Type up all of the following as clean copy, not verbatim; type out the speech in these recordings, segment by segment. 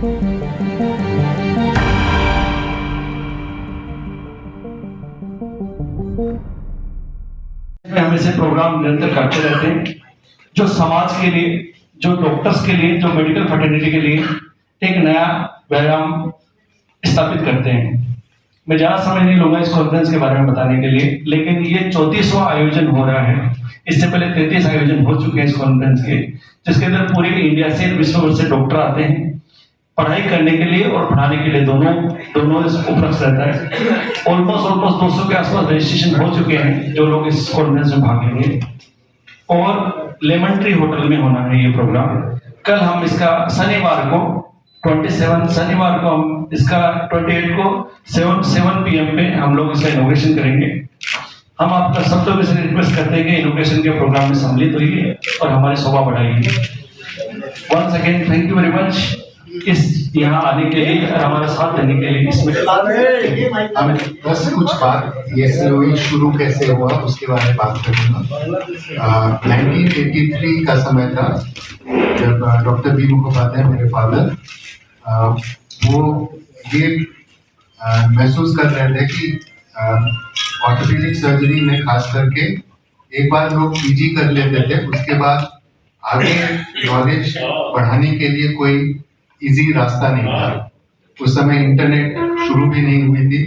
हम ऐसे प्रोग्राम निरंतर करते रहते हैं जो समाज के लिए, जो डॉक्टर्स के लिए, जो मेडिकल फर्टिलिटी के लिए एक नया व्यायाम स्थापित करते हैं। मैं ज्यादा समय नहीं लूंगा इस कॉन्फ्रेंस के बारे में बताने के लिए, लेकिन ये 34वां आयोजन हो रहा है। इससे पहले 33 आयोजन हो चुके हैं इस कॉन्फ्रेंस के, जिसके अंदर पूरे इंडिया से, विश्व भर से डॉक्टर आते हैं पढ़ाई करने के लिए और पढ़ाने के लिए, दोनों उपलब्ध रहता है। ऑलमोस्ट 200 के आसपास रजिस्ट्रेशन हो चुके हैं जो लोग इस कॉन्फ्रेंस में भाग लेंगे। और लेमन ट्री होटल में होना है ये प्रोग्राम। कल हम इसका शनिवार को 27 शनिवार को हम इसका 28 को 7 PM पे हम लोग इसका इनॉग्रेशन करेंगे। हम आपका सब लोग से रिक्वेस्ट करते हैं कि इनॉग्रेशन के प्रोग्राम में सम्मिलित होइए और हमारी शोभा बढ़ाइए। Once again thank you very much इस यहाँ आने के लिए और हमारा साथ देने के लिए। इसमें हमें बस कुछ बात, ये COE शुरू कैसे हुआ उसके बारे में बात करूँगा। 1983 का समय था जब डॉक्टर बी मुखोपाध्याय मेरे फादर वो ये महसूस कर रहे थे कि ऑर्थोपेडिक सर्जरी में खास करके एक बार लोग PG कर लेते थे, उसके बाद आगे नॉलेज बढ़ाने के लिए कोई इजी रास्ता नहीं था। उस समय इंटरनेट शुरू भी नहीं हुई थी,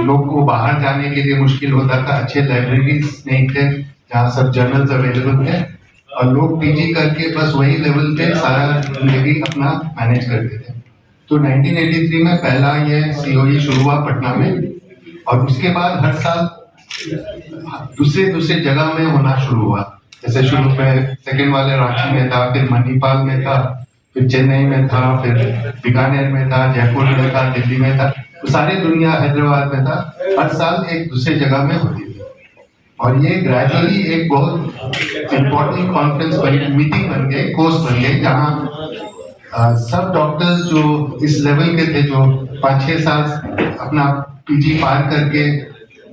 लोग को बाहर जाने के लिए मुश्किल होता था, अच्छे लाइब्रेरीज नहीं थे जहाँ सब जर्नल्स अवेलेबल थे, और लोग PG करके बस वही लेवल पे सारा जिंदगी अपना मैनेज करते थे। तो 1983 में पहला ये COE शुरू हुआ पटना में, और उसके बाद हर साल दूसरे जगह में होना शुरू हुआ। जैसे शुरू में सेकंड वाले रांची में था, फिर मणिपाल में था, फिर चेन्नई में था, फिर बीकानेर में था, जयपुर में था, दिल्ली में था, तो सारी दुनिया, हैदराबाद में था। हर साल एक दूसरे जगह में होती थी, और ये ग्रेजुअली एक बहुत इम्पोर्टेंट कॉन्फ्रेंस मीटिंग बन गई, कोर्स बन गई, जहाँ सब डॉक्टर्स जो इस लेवल के थे, जो 5-6 साल अपना PG पार करके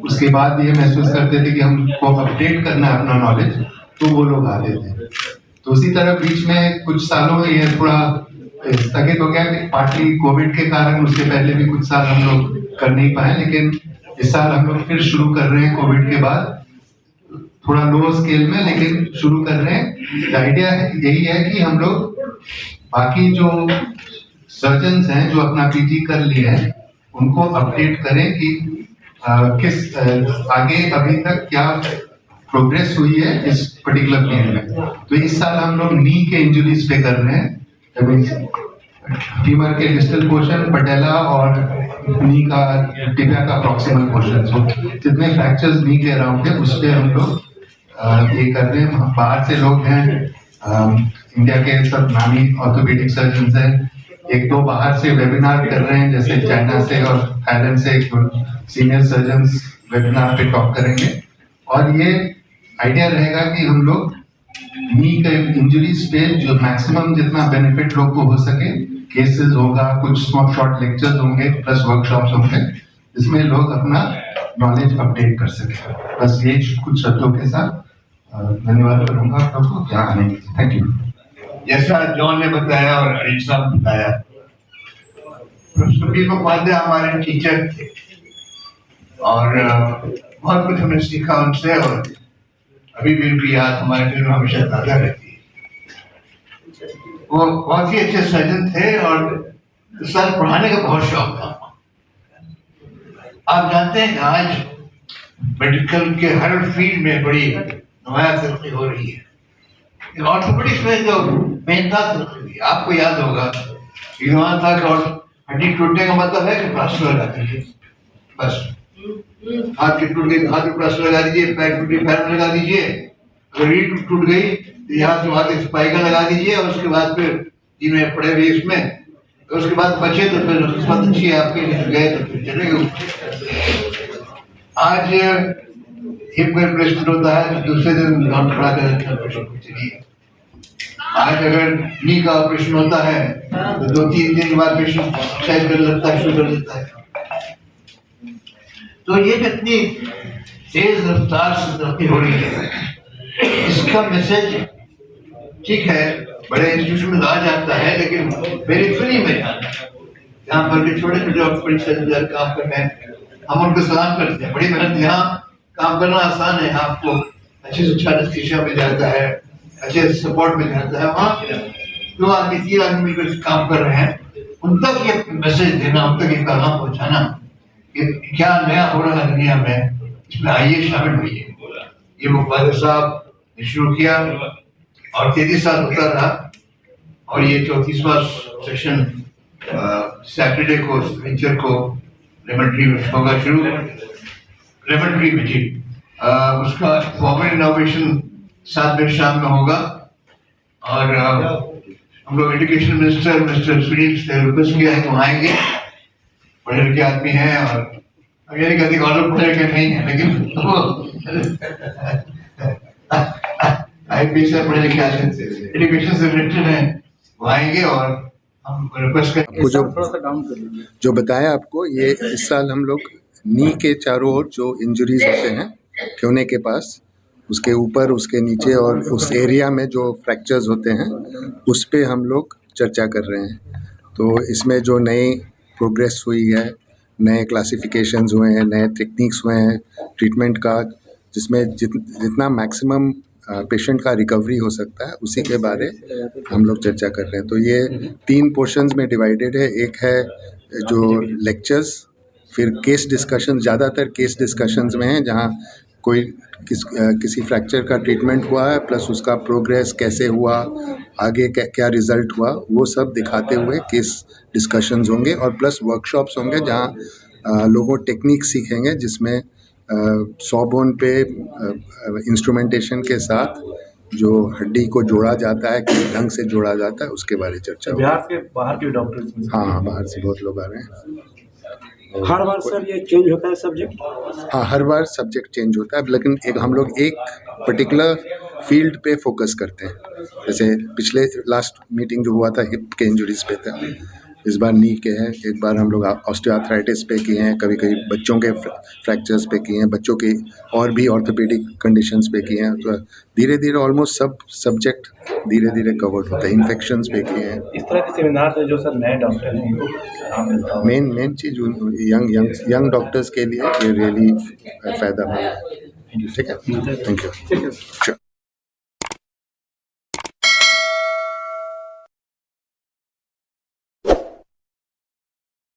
उसके बाद ये महसूस करते थे कि हमको अपडेट करना है अपना नॉलेज, तो वो लोग आते थे। तो उसी तरह बीच में कुछ सालों में ये थोड़ा स्थगित हो गया, पार्टली कोविड के कारण। उसके पहले भी कुछ साल हम लोग कर नहीं पाए, लेकिन इस साल हम लोग फिर शुरू कर रहे हैं कोविड के बाद, थोड़ा लो स्केल में, लेकिन शुरू कर रहे हैं। आइडिया यही है कि हम लोग बाकी जो सर्जन्स हैं जो अपना PG कर लिए हैं उनको अपडेट करें कि किस आगे अभी तक क्या प्रोग्रेस हुई है इस पर्टिकुलर फील्ड में। तो इस साल हम लोग नी के इंजरीज पे कर रहे हैं, फीमर के डिस्टल पोर्शन, पटेला और नी का टिबिया का प्रॉक्सिमल पोर्शन, सो जितने फ्रैक्चर्स नी के अराउंड है उस पे हम लोग ये कर रहे हैं। बाहर से लोग हैं, इंडिया के सब नामी ऑर्थोपेडिक सर्जन हैं, 1-2 बाहर से वेबिनार कर रहे हैं, जैसे चाइना से और थाईलैंड से सीनियर सर्जन्स वेबिनार पे टॉक करेंगे। और ये आइडिया रहेगा कि हम लोग नी के इंजरीज पे जो मैक्सिमम जितना बेनिफिट लोग को हो सके, केसेस होगा, कुछ शॉर्ट लेक्चर्स होंगे, प्लस वर्कशॉप्स होंगे, जिसमें लोग अपना नॉलेज अपडेट कर सके। बस ये कुछ शब्दों के साथ धन्यवाद करूंगा आपको यहाँ आने के लिए। Thank you. जैसा जॉन ने बताया और अनिल साहब ने बताया, प्रोफेसर बी मुखोपाध्याय हमारे टीचर थे और बहुत कुछ हमने सीखा उनसे, और अभी भी उनकी याद हमारे दिल में हमेशा ताजा रहती है। वो बहुत ही अच्छे सर्जन थे और सर पढ़ाने का बहुत शौक था। आप जानते हैं कि आज मेडिकल के हर फील्ड में बड़ी नुमाया तरक्की हो रही है। ऑर्थोपेडिक्स में जो मेन था तरक्की, आपको याद होगा युवा था कि हड्डी टूटने का मतलब है कि प्लास्टर लगा दीजिए, बस हाथ की टूट गई हाथ में प्लास्टर लगा दीजिए, पैर टूट गई पैर में लगा दीजिए, अगर रीढ़ टूट गई तो यहाँ से वहां तक स्पाइकर लगा दीजिए, और उसके बाद फिर जिन्हें पड़े हुए इसमें, तो उसके बाद बचे तो फिर उसके बाद अच्छी है आपके गए तो फिर चलेगा। आज हिप में रिप्लेसमेंट होता है तो दूसरे दिन नॉट खड़ा कर चलिए। आज अगर नी का ऑपरेशन होता है तो 2-3 दिन के बाद पेशेंट एक्सरसाइज करने लगता है, शुरू कर देता है। तो ये कितनी तेज रफ्तार से तरक्की हो रही है, इसका मैसेज ठीक है बड़े इंस्टीट्यूशन में लाया जाता है, लेकिन पेरिफेरी में जहाँ पर के छोटे छोटे ऑपरेशन काम कर रहे हैं, हम उनको सलाम करते हैं। बड़ी मेहनत, यहाँ काम करना आसान है, आपको अच्छे से अच्छा एनेस्थीसिया मिल जाता है, अच्छे से सपोर्ट मिल जाता है। वहाँ 2 आदमी 3 आदमी मिलकर काम कर रहे हैं, उन तक ये मैसेज देना, उन तक ये पैगाम पहुँचाना कि क्या नया हो रहा है दुनिया में, इसमें आइए, शामिल होइए। ये मुख्तार साहब ने शुरू किया और 33 साल होता रहा, और ये 34वां सेशन सैटरडे को, वेंचर को लेमेंट्री में होगा शुरू, लेमेंट्री में जी। उसका फॉर्मल इनोवेशन 7 बजे शाम में होगा, और हम लोग एजुकेशन मिनिस्टर मिस्टर सुनील से रिक्वेस्ट किया है कि वो आएंगे, पढ़े लिखे आदमी हैं, और ये नहीं कहते ऑर्डर पढ़े लिखे नहीं है, लेकिन IPS से पढ़े लिखे आदमी एजुकेशन से रिलेटेड है, वो आएंगे। और हम रिक्वेस्ट आपको जो बताया आपको, ये इस साल हम लोग नी के चारों ओर जो इंजरीज होते हैं ठेवने के पास, उसके ऊपर, उसके नीचे और उस एरिया में जो फ्रैक्चर्स होते हैं, उस पे हम लोग चर्चा कर रहे हैं। तो इसमें जो नई प्रोग्रेस हुई है, नए क्लासिफिकेशंस हुए हैं, नए टेक्निक्स हुए हैं ट्रीटमेंट का, जिसमें जितना मैक्सिमम पेशेंट का रिकवरी हो सकता है, उसी के बारे हम लोग चर्चा कर रहे हैं। तो ये 3 पोर्शंस में डिवाइडेड है। एक है जो लेक्चर्स, फिर केस डिस्कशन, ज़्यादातर केस डिस्कशंस में है, जहाँ कोई किसी फ्रैक्चर का ट्रीटमेंट हुआ है, प्लस उसका प्रोग्रेस कैसे हुआ, आगे क्या रिज़ल्ट हुआ, वो सब दिखाते हुए केस डिस्कशंस होंगे, और प्लस वर्कशॉप्स होंगे जहाँ लोगों टेक्निक सीखेंगे, जिसमें सॉबोन पे इंस्ट्रूमेंटेशन के साथ जो हड्डी को जोड़ा जाता है, किस ढंग से जोड़ा जाता है, उसके बारे में चर्चा होगी। बिहार के बाहर के डॉक्टर्स? हाँ, बाहर से बहुत लोग आ रहे हैं। हर बार सर ये चेंज होता है सब्जेक्ट? हाँ, हर बार सब्जेक्ट चेंज होता है, लेकिन हम लोग एक पर्टिकुलर फील्ड पे फोकस करते हैं। जैसे पिछले लास्ट मीटिंग जो हुआ था हिप के इंजरीज पे था, इस बार नी के हैं, एक बार हम लोग ऑस्टियोआर्थराइटिस पे किए हैं, कभी कभी बच्चों के फ्रैक्चर्स पे किए हैं, बच्चों के और भी ऑर्थोपेडिक कंडीशंस पे किए हैं। तो धीरे धीरे ऑलमोस्ट सब सब्जेक्ट धीरे धीरे कवर्ड होता है। इन्फेक्शंस पे किए हैं। इस तरह के सेमिनार से जो सर नए डॉक्टर हैं उनको मेन चीज़ यंग डॉक्टर्स के लिए ये रियली फ़ायदा है। ठीक है, थैंक यू।